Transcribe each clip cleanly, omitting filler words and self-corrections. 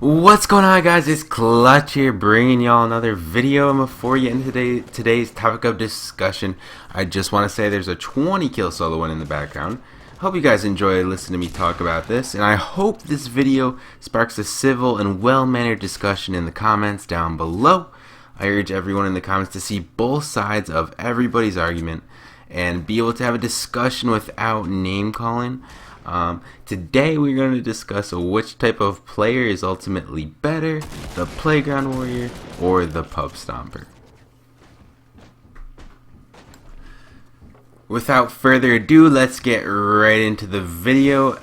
What's going on, guys? It's Clutch here, bringing y'all another video. And before you end today's topic of discussion, I just want to say there's a 20 kill solo one in the background. Hope you guys enjoy listening to me talk about this, and I hope this video sparks a civil and well-mannered discussion in the comments down below. I urge everyone in the comments to see both sides of everybody's argument and be able to have a discussion without name calling. Today we're going to discuss which type of player is ultimately better, the Playground Warrior or the Pubstomper. Without further ado, let's get right into the video.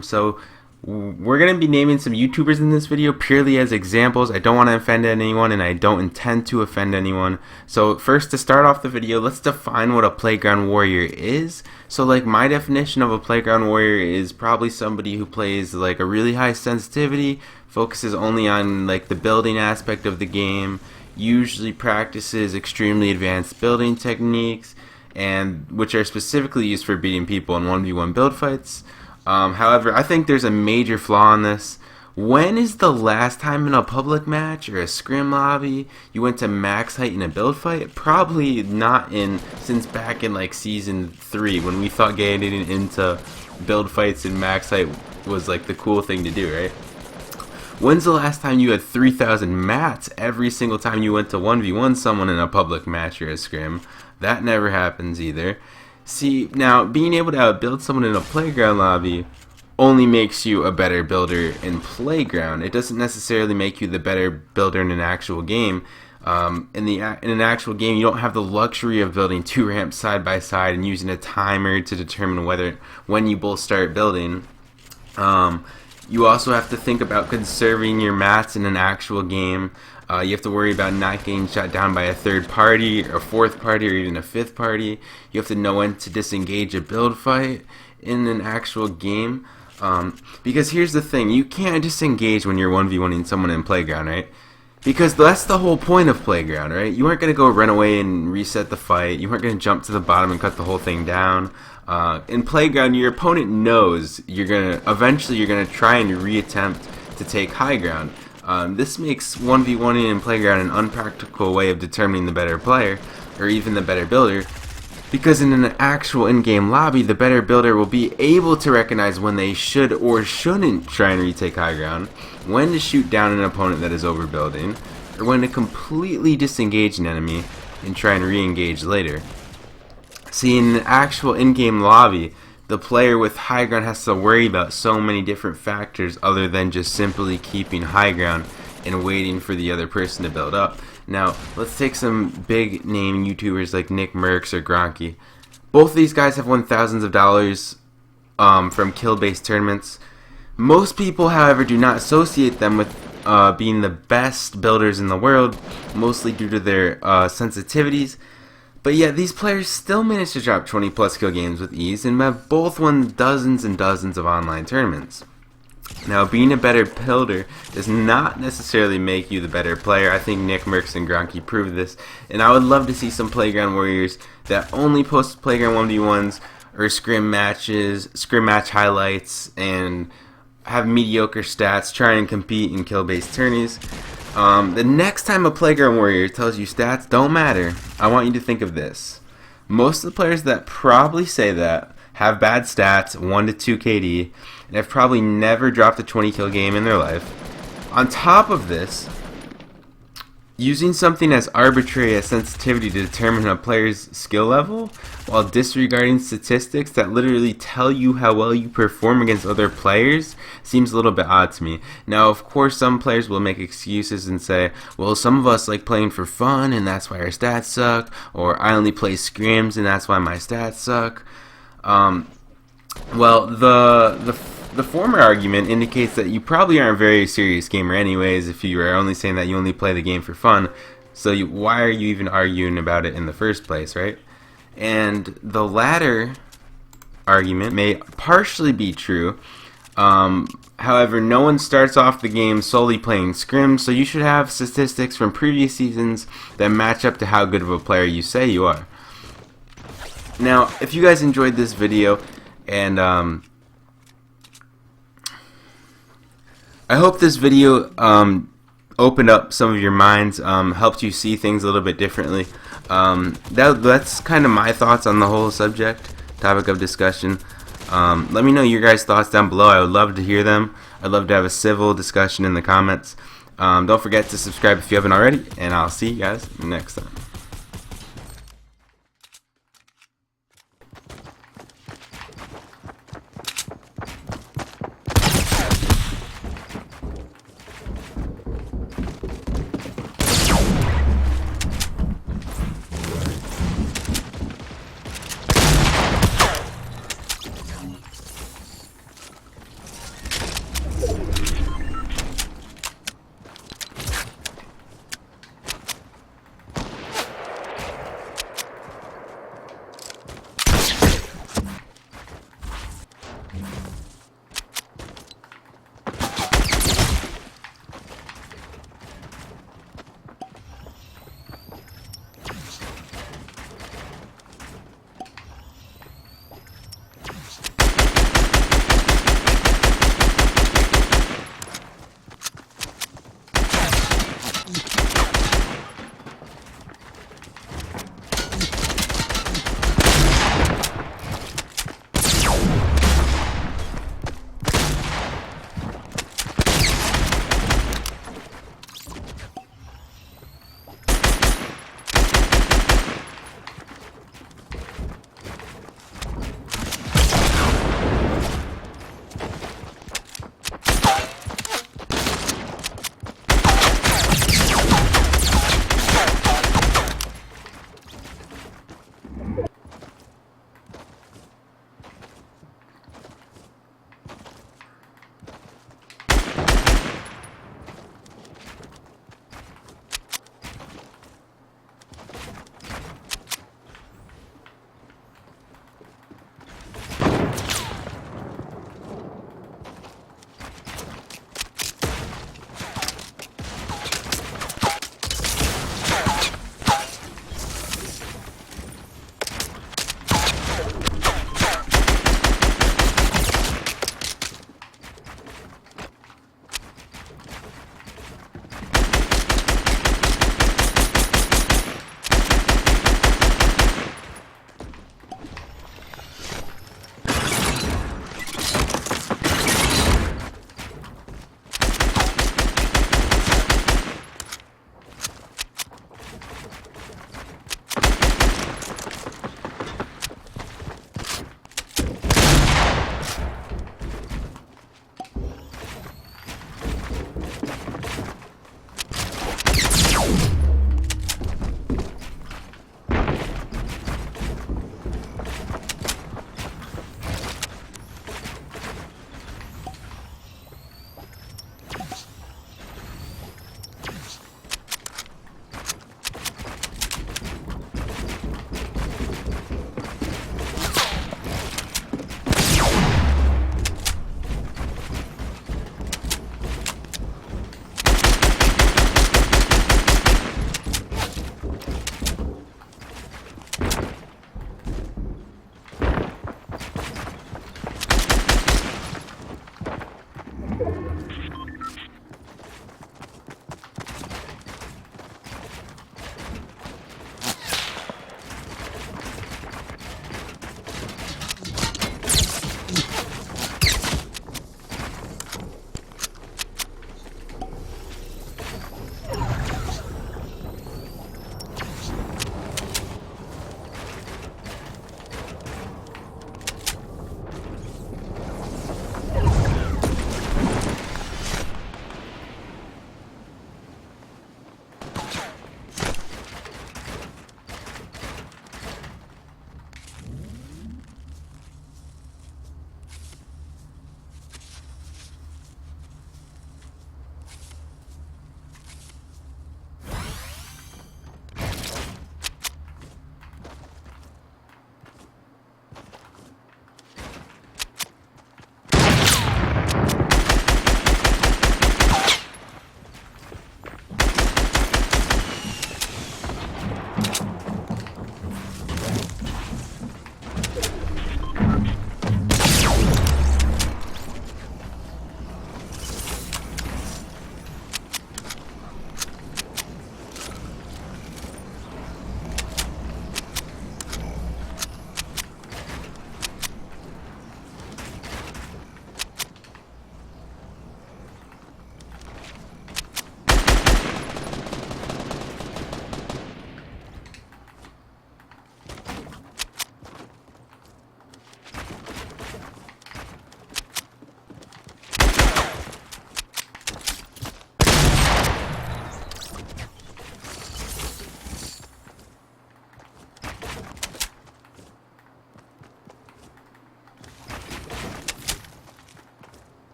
So we're going to be naming some YouTubers in this video purely as examples. I don't want to offend anyone, and I don't intend to offend anyone. So first, to start off the video, let's define what a Playground Warrior is. So like, my definition of a Playground Warrior is probably somebody who plays like a really high sensitivity, focuses only on like the building aspect of the game, usually practices extremely advanced building techniques, and which are specifically used for beating people in 1v1 build fights. However, I think there's a major flaw in this. When is the last time in a public match or a scrim lobby you went to max height in a build fight? Probably not since back in like season 3, when we thought getting into build fights in max height was like the cool thing to do, right? When's the last time you had 3,000 mats every single time you went to 1v1 someone in a public match or a scrim? That never happens either. See, now, being able to outbuild someone in a playground lobby only makes you a better builder in Playground. It doesn't necessarily make you the better builder in an actual game. In an actual game, you don't have the luxury of building 2 ramps side by side and using a timer to determine when you both start building. You also have to think about conserving your mats in an actual game. You have to worry about not getting shot down by a third party, or a fourth party, or even a fifth party. You have to know when to disengage a build fight in an actual game. Because here's the thing, you can't disengage when you're 1v1ing someone in Playground, right? Because that's the whole point of Playground, right? You aren't going to go run away and reset the fight. You aren't going to jump to the bottom and cut the whole thing down. In Playground, your opponent knows eventually you're gonna try and reattempt to take high ground. This makes 1v1ing in Playground an unpractical way of determining the better player, or even the better builder, because in an actual in-game lobby, the better builder will be able to recognize when they should or shouldn't try and retake high ground, when to shoot down an opponent that is overbuilding, or when to completely disengage an enemy and try and re-engage later. See, in an actual in-game lobby, the player with high ground has to worry about so many different factors other than just simply keeping high ground and waiting for the other person to build up. Now, let's take some big name YouTubers like Nick Merckx or Gronky. Both of these guys have won thousands of dollars from kill-based tournaments. Most people, however, do not associate them with being the best builders in the world, mostly due to their sensitivities. But yet, these players still manage to drop 20 plus kill games with ease and have both won dozens and dozens of online tournaments. Now, being a better builder does not necessarily make you the better player. I think Nick Merckx and Gronky proved this, and I would love to see some Playground Warriors that only post Playground 1v1s or scrim match highlights, and have mediocre stats, try and compete in kill-based tourneys. The next time a Playground Warrior tells you stats don't matter, I want you to think of this. Most of the players that probably say that have bad stats, 1 to 2 KD, and have probably never dropped a 20 kill game in their life. On top of this, using something as arbitrary as sensitivity to determine a player's skill level, while disregarding statistics that literally tell you how well you perform against other players, seems a little bit odd to me. Now, of course, some players will make excuses and say, well, some of us like playing for fun and that's why our stats suck, or I only play scrims and that's why my stats suck. Well, the former argument indicates that you probably aren't a very serious gamer anyways if you are only saying that you only play the game for fun. So why are you even arguing about it in the first place, right? And the latter argument may partially be true. However, no one starts off the game solely playing scrims, so you should have statistics from previous seasons that match up to how good of a player you say you are. Now, if you guys enjoyed this video, and I hope this video opened up some of your minds, helped you see things a little bit differently. That's kind of my thoughts on the whole topic of discussion. Let me know your guys' thoughts down below. I would love to hear them. I'd love to have a civil discussion in the comments. Don't forget to subscribe if you haven't already, and I'll see you guys next time.